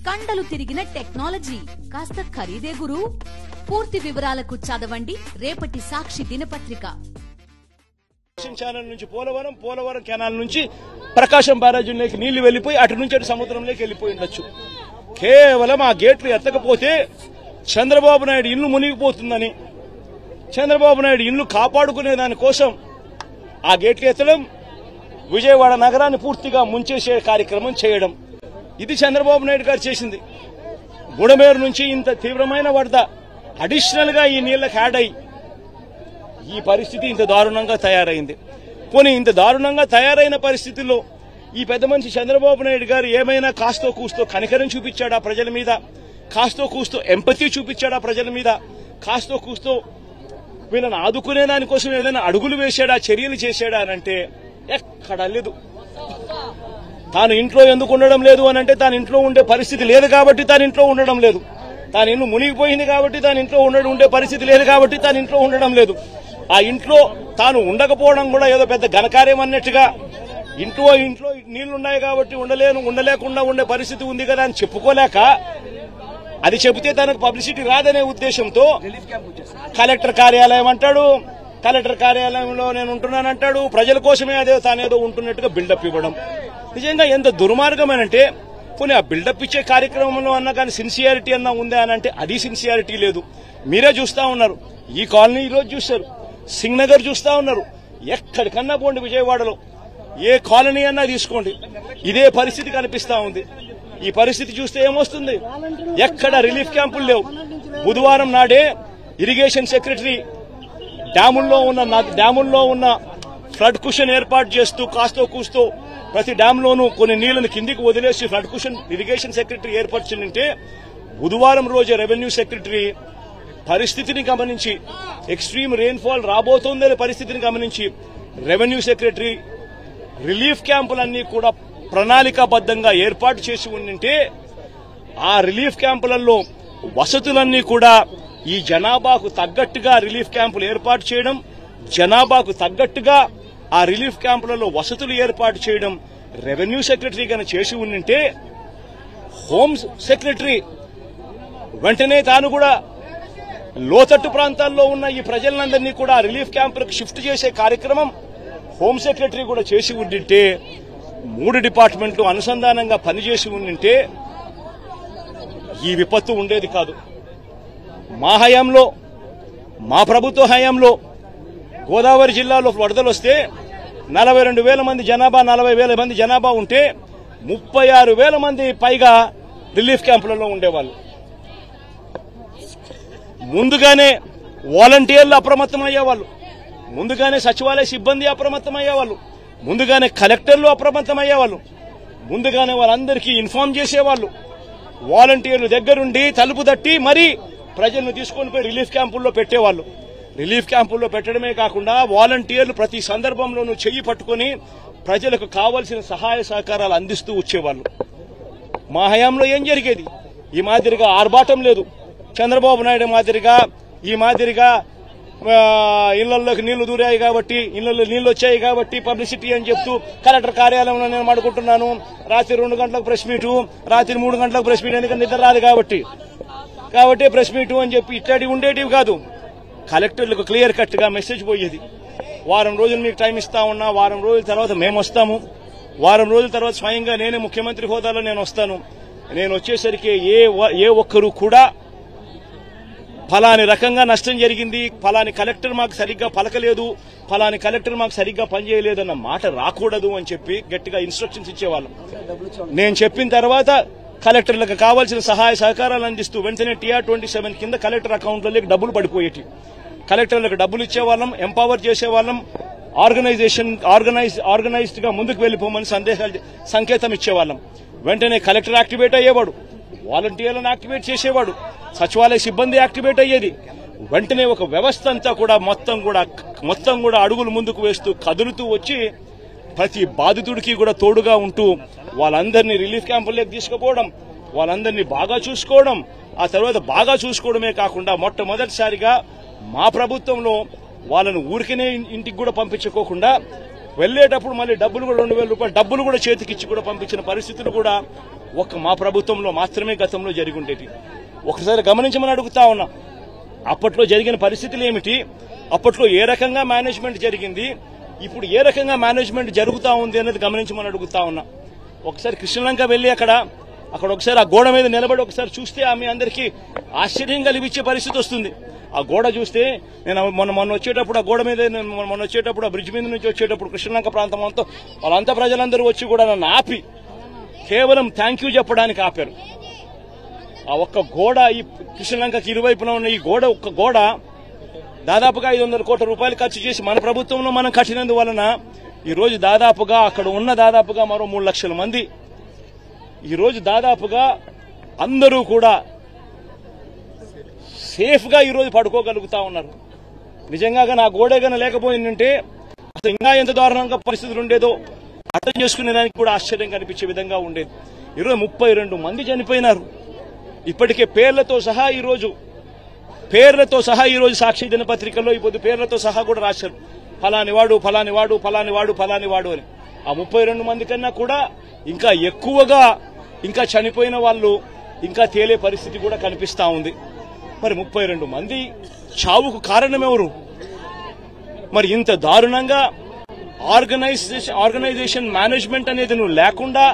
కండలు తిరిగిన టెక్నాలజీ కాస్త ఖరీదే గురు. పూర్తి వివరాలకు చదవండి రేపటి సాక్షి దినపత్రిక. ఛానల్ నుంచి పోలవరం కెనాల్ నుంచి ప్రకాశం బ్యారేజీలోకి నీళ్లు వెళ్లిపోయి అటు నుంచి అటు సముద్రంలోకి వెళ్లిపోయి ఉండొచ్చు. కేవలం ఆ గేట్లు ఎత్తకపోతే చంద్రబాబు నాయుడు ఇల్లు మునిగిపోతుందని, చంద్రబాబు నాయుడు ఇల్లు కాపాడుకునే దానికోసం ఆ గేట్లు ఎత్తడం, విజయవాడ నగరాన్ని పూర్తిగా ముంచేసే కార్యక్రమం చేయడం, ఇది చంద్రబాబు నాయుడు గారు చేసింది. బుడమేరు నుంచి ఇంత తీవ్రమైన వరద అడిషనల్ గా ఈ నీళ్లకు యాడ్ అయ్యి ఈ పరిస్థితి ఇంత దారుణంగా తయారైంది. పోనీ ఇంత దారుణంగా తయారైన పరిస్థితుల్లో ఈ పెద్ద మనిషి చంద్రబాబు నాయుడు గారు ఏమైనా కాస్తో కూస్తో కనికరం చూపించాడా ప్రజల మీద, కాస్తో కూస్తో ఎంపతి చూపించాడా ప్రజల మీద, కాస్తో కూస్తో వీళ్ళని ఆదుకునే దానికోసం ఏదైనా అడుగులు వేశాడా, చర్యలు చేశాడా అనంటే ఎక్కడా లేదు. తాను ఇంట్లో ఎందుకు ఉండడం లేదు అనంటే తాను ఇంట్లో ఉండే పరిస్థితి లేదు కాబట్టి తాను ఇంట్లో ఉండడం లేదు, తాను ఇల్లు మునిగిపోయింది కాబట్టి తాను ఇంట్లో ఉండే పరిస్థితి లేదు కాబట్టి తాను ఇంట్లో ఉండడం లేదు. ఆ ఇంట్లో తాను ఉండకపోవడం కూడా ఏదో పెద్ద ఘనకార్యం అన్నట్టుగా ఇంట్లో నీళ్లున్నాయి కాబట్టి ఉండలేకుండా ఉండే పరిస్థితి ఉంది కదా అని చెప్పుకోలేక, అది చెబితే తనకు పబ్లిసిటీ రాదనే ఉద్దేశంతో కలెక్టర్ కార్యాలయం అంటాడు, కలెక్టర్ కార్యాలయంలో నేను ఉంటున్నానంటాడు, ప్రజల కోసమే అదే తానేదో ఉంటున్నట్టుగా బిల్డప్ ఇవ్వడం. నిజంగా ఎంత దుర్మార్గమేనంటే, పోనీ ఆ బిల్డప్ ఇచ్చే కార్యక్రమంలో అన్నా కానీ సిన్సియారిటీ అన్నా ఉందా అని అంటే అది సిన్సియారిటీ లేదు. మీరే చూస్తా ఉన్నారు, ఈ కాలనీ ఈరోజు చూశారు, సింగ్ నగర్ చూస్తా ఉన్నారు, ఎక్కడికన్నా పోండి విజయవాడలో ఏ కాలనీ అన్నా తీసుకోండి, ఇదే పరిస్థితి కనిపిస్తా ఉంది. ఈ పరిస్థితి చూస్తే ఏమొస్తుంది, ఎక్కడ రిలీఫ్ క్యాంపులు లేవు. బుధవారం నాడే ఇరిగేషన్ సెక్రటరీ డ్యాముల్లో ఉన్న ఫ్లడ్ కుషన్ ఏర్పాటు చేస్తూ కాస్తో కూస్తో ప్రతి డ్యాంలోనూ కొన్ని నీళ్లను కిందికి వదిలేసి ఫ్లడ్ కుషన్ ఇరిగేషన్ సెక్రటరీ ఏర్పరిచిందంటే, బుధవారం రోజు రెవెన్యూ సెక్రటరీ పరిస్థితిని గమనించి, ఎక్స్ట్రీమ్ రెయిన్ఫాల్ రాబోతోందనే పరిస్థితిని గమనించి రెవెన్యూ సెక్రటరీ రిలీఫ్ క్యాంపులన్నీ కూడా ప్రణాళికాబద్దంగా ఏర్పాటు చేసి ఉండింటే, ఆ రిలీఫ్ క్యాంపులలో వసతులన్నీ కూడా ఈ జనాభాకు తగ్గట్టుగా రిలీఫ్ క్యాంపులు ఏర్పాటు చేయడం, జనాభాకు తగ్గట్టుగా ఆ రిలీఫ్ క్యాంపులలో వసతులు ఏర్పాటు చేయడం రెవెన్యూ సెక్రటరీ గాని చేసి ఉండింటే, హోమ్ సెక్రటరీ వెంటనే తాను కూడా లోతట్టు ప్రాంతాల్లో ఉన్న ఈ ప్రజలందరినీ కూడా రిలీఫ్ క్యాంపులకు షిఫ్ట్ చేసే కార్యక్రమం హోమ్ సెక్రటరీ కూడా చేసి ఉండింటే, 3 డిపార్ట్మెంట్లు అనుసంధానంగా పనిచేసి ఉండింటే ఈ విపత్తు ఉండేది కాదు. మా హయాంలో, మా ప్రభుత్వ హయాంలో గోదావరి జిల్లాలో వరదలు వస్తే 42,000 మంది జనాభా, 40,000 మంది జనాభా ఉంటే 36,000 మంది పైగా రిలీఫ్ క్యాంపులలో ఉండేవాళ్ళు. ముందుగానే వాలంటీర్లు అప్రమత్తమయ్యేవాళ్ళు, ముందుగానే సచివాలయ సిబ్బంది అప్రమత్తమయ్యేవాళ్ళు, ముందుగానే కలెక్టర్లు అప్రమత్తమయ్యేవాళ్ళు, ముందుగానే వాళ్ళందరికీ ఇన్ఫార్మ్ చేసేవాళ్ళు. వాలంటీర్లు దగ్గరుండి తలుపు తట్టి మరీ ప్రజలను తీసుకొని పోయి రిలీఫ్ క్యాంపుల్లో పెట్టేవాళ్ళు. రిలీఫ్ క్యాంపుల్లో పెట్టడమే కాకుండా వాలంటీర్లు ప్రతి సందర్భంలోనూ చెయ్యి పట్టుకుని ప్రజలకు కావలసిన సహాయ సహకారాలు అందిస్తూ వచ్చేవాళ్ళు. మా హయాంలో ఏం జరిగేది, ఈ మాదిరిగా ఆర్భాటం లేదు. చంద్రబాబు నాయుడు మాదిరిగా ఈ మాదిరిగా ఇళ్లలోకి నీళ్లు దూరాయి కాబట్టి, ఇళ్లలో నీళ్లు వచ్చాయి కాబట్టి పబ్లిసిటీ అని చెప్తూ కలెక్టర్ కార్యాలయంలో నేను మాడుకుంటున్నాను, రాత్రి 2 గంటలకు ప్రెస్ మీటు, రాత్రి 3 గంటలకు ప్రెస్ మీట్, ఎందుకంటే నిద్ర రాదు కాబట్టి ప్రెస్ మీటు అని చెప్పి ఇట్లాంటివి ఉండేటివి కాదు. కలెక్టర్లకు క్లియర్ కట్ గా మెసేజ్ పోయేది, వారం రోజులు మీకు టైం ఇస్తా ఉన్నా, వారం రోజుల తర్వాత మేము వస్తాము, వారం రోజుల తర్వాత స్వయంగా నేనే ముఖ్యమంత్రి హోదాలో నేను వస్తాను, నేను వచ్చేసరికి ఏ ఒక్కరు కూడా ఫలాని రకంగా నష్టం జరిగింది, ఫలాని కలెక్టర్ మాకు సరిగ్గా పలకలేదు, ఫలాని కలెక్టర్ మాకు సరిగ్గా పనిచేయలేదన్న మాట రాకూడదు అని చెప్పి గట్టిగా ఇన్స్ట్రక్షన్స్ ఇచ్చేవాళ్ళం. నేను చెప్పిన తర్వాత కలెక్టర్లకు కావాల్సిన సహాయ సహకారాలు అందిస్తూ వెంటనే TR27 కింద కలెక్టర్ అకౌంట్లలోకి డబ్బులు పడిపోయేటి. కలెక్టర్లకు డబ్బులు ఇచ్చేవాళ్ళం, ఎంపవర్ చేసేవాళ్ళం, ఆర్గనైజ్డ్ గా ముందుకు వెళ్లిపోమని సంకేతం ఇచ్చేవాళ్ళం. వెంటనే కలెక్టర్ యాక్టివేట్ అయ్యేవాడు, వాలంటీర్లను యాక్టివేట్ చేసేవాడు, సచివాలయ సిబ్బంది యాక్టివేట్ అయ్యేది. వెంటనే ఒక వ్యవస్థ అంతా కూడా మొత్తం కూడా అడుగులు ముందుకు వేస్తూ కదులుతూ వచ్చి ప్రతి బాధితుడికి కూడా తోడుగా ఉంటూ వాళ్ళందరినీ రిలీఫ్ క్యాంపుల్లోకి తీసుకుపోవడం, వాళ్ళందరినీ బాగా చూసుకోవడం, ఆ తర్వాత బాగా చూసుకోవడమే కాకుండా మొట్టమొదటిసారిగా మా ప్రభుత్వంలో వాళ్ళను ఊరికనే ఇంటికి కూడా పంపించుకోకుండా వెళ్లేటప్పుడు మళ్ళీ డబ్బులు కూడా 2,000 రూపాయలు డబ్బులు కూడా చేతికిచ్చి కూడా పంపించిన పరిస్థితులు కూడా మా ప్రభుత్వంలో మాత్రమే గతంలో జరిగి ఉండేవి. ఒకసారి గమనించమని అడుగుతా ఉన్నా. అప్పట్లో జరిగిన పరిస్థితులు ఏమిటి, అప్పట్లో ఏ రకంగా మేనేజ్మెంట్ జరిగింది, ఇప్పుడు ఏ రకంగా మేనేజ్మెంట్ జరుగుతా ఉంది అనేది గమనించమని అడుగుతా ఉన్నా. ఒకసారి కృష్ణలంక వెళ్లి అక్కడ ఒకసారి ఆ గోడ మీద నిలబడి ఒకసారి చూస్తే ఆమె అందరికీ ఆశ్చర్యం కలిగించే పరిస్థితి వస్తుంది. ఆ గోడ చూస్తే నేను మొన్న వచ్చేటప్పుడు ఆ గోడ మీద మొన్న వచ్చేటప్పుడు ఆ బ్రిడ్జ్ మీద నుంచి వచ్చేటప్పుడు కృష్ణలంక ప్రాంతం అంతా వాళ్ళంతా ప్రజలందరూ వచ్చి కూడా నన్ను ఆపి కేవలం థ్యాంక్ యూ చెప్పడానికి ఆపారు. ఆ ఒక్క గోడ ఈ కృష్ణలంకకి ఇరువైపున ఉన్న ఈ గోడ ఒక్క గోడ దాదాపుగా 500 కోట్ల రూపాయలు ఖర్చు చేసి మన ప్రభుత్వంలో మనం కట్టినందువలన ఈ రోజు దాదాపుగా అక్కడ ఉన్న దాదాపుగా మరో 3 లక్షల మంది ఈ రోజు దాదాపుగా అందరూ కూడా సేఫ్ గా ఈ రోజు పడుకోగలుగుతా ఉన్నారు. నిజంగా నా గోడేగానే లేకపోయిందంటే అసలు ఇంకా ఎంత దారుణంగా పరిస్థితులు ఉండేదో అర్థం చేసుకునే దానికి కూడా ఆశ్చర్యం కనిపించే విధంగా ఉండేది. ఈరోజు 32 మంది చనిపోయినారు. ఇప్పటికే పేర్లతో సహా ఈ రోజు సాక్షి దినపత్రికల్లో ఇప్పుడు పేర్లతో సహా కూడా రాశారు. ఫలానివాడు ఫలానివాడు ఫలానివాడు ఫలానివాడు అని. ఆ 32 మంది కన్నా కూడా ఇంకా ఎక్కువగా ఇంకా చనిపోయిన వాళ్ళు ఇంకా తేలే పరిస్థితి కూడా కనిపిస్తా ఉంది. మరి 32 మంది చావుకు కారణమెవరు? మరి ఇంత దారుణంగా ఆర్గనైజేషన్ మేనేజ్మెంట్ అనేది నువ్వు లేకుండా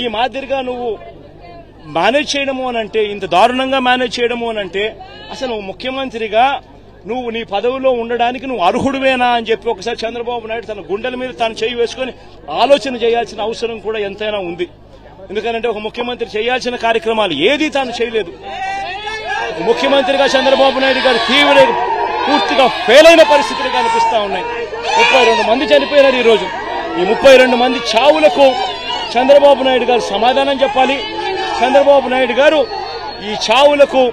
ఈ మాదిరిగా నువ్వు మేనేజ్ చేయడము అనంటే, ఇంత దారుణంగా మేనేజ్ చేయడము అనంటే అసలు ముఖ్యమంత్రిగా నువ్వు నీ పదవిలో ఉండడానికి నువ్వు అర్హుడువేనా అని చెప్పి ఒకసారి చంద్రబాబు నాయుడు తన గుండెల మీద తాను చేయి వేసుకుని ఆలోచన చేయాల్సిన అవసరం కూడా ఎంతైనా ఉంది. ఎందుకంటే ఒక ముఖ్యమంత్రి చేయాల్సిన కార్యక్రమాలు ఏదీ తాను చేయలేదు. ముఖ్యమంత్రిగా చంద్రబాబు నాయుడు గారు పూర్తిగా ఫెయిల్ అయిన పరిస్థితులు కనిపిస్తా ఉన్నాయి. 32 మంది చనిపోయినారు. ఈ రోజు ఈ 32 మంది చావులకు చంద్రబాబు నాయుడు గారు సమాధానం చెప్పాలి. చంద్రబాబు నాయుడు గారు ఈ చావులకు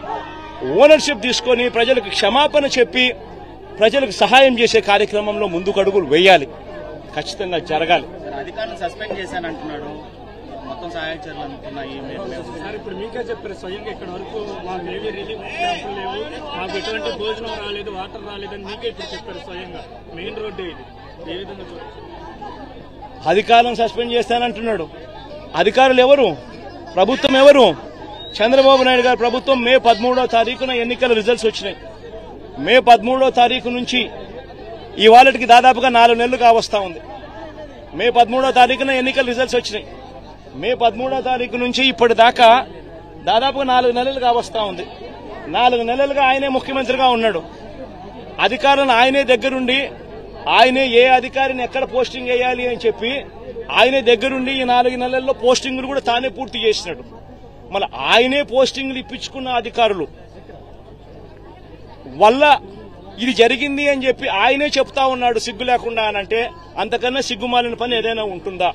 ఓనర్షిప్ తీసుకొని ప్రజలకు క్షమాపణ చెప్పి ప్రజలకు సహాయం చేసే కార్యక్రమంలో ముందుకు అడుగులు వేయాలి. ఖచ్చితంగా జరగాలి. అధికారులను సస్పెండ్ చేశానంటున్నాడు. మొత్తం సహాయ చర్యలు అనుకున్నాయి. ఇప్పుడు మీకే చెప్పారు స్వయంగా ఇక్కడ వరకు మాకు ఏమీ రిలీఫ్ క్యాంపులు లేవు, మాకు ఎటువంటి భోజనం రాలేదు, వాటర్ రాలేదని మీకే ఇప్పుడు చెప్పారు స్వయంగా. మెయిన్ రోడ్డు ఇది. ఏ విధంగా చూడచ్చు? అధికారులను సస్పెండ్ చేస్తానంటున్నాడు. అధికారులు ఎవరు? ప్రభుత్వం ఎవరు? చంద్రబాబు నాయుడు గారి ప్రభుత్వం. మే 13వ తారీఖున ఎన్నికల రిజల్ట్స్ వచ్చినాయి. మే 13వ తారీఖు నుంచి ఇవాళకి దాదాపుగా 4 నెలలు కావస్తా ఉంది. మే 13వ తారీఖున ఎన్నికల రిజల్ట్స్ వచ్చినాయి. మే 13వ తారీఖు నుంచి ఇప్పటిదాకా దాదాపుగా 4 నెలలు కావస్తా ఉంది. 4 నెలలుగా ఆయనే ముఖ్యమంత్రిగా ఉన్నాడు. అధికారులను ఆయనే దగ్గరుండి ఆయనే ఏ అధికారిని ఎక్కడ పోస్టింగ్ వేయాలి అని చెప్పి ఆయనే దగ్గరుండి ఈ 4 నెలల్లో పోస్టింగులు కూడా తానే పూర్తి చేసినాడు. మళ్ళీ ఆయనే పోస్టింగ్లు ఇప్పించుకున్న అధికారులు వల్ల ఇది జరిగింది అని చెప్పి ఆయనే చెప్తా ఉన్నాడు సిగ్గు లేకుండా అనంటే అంతకన్నా సిగ్గుమాలిన పని ఏదైనా ఉంటుందా?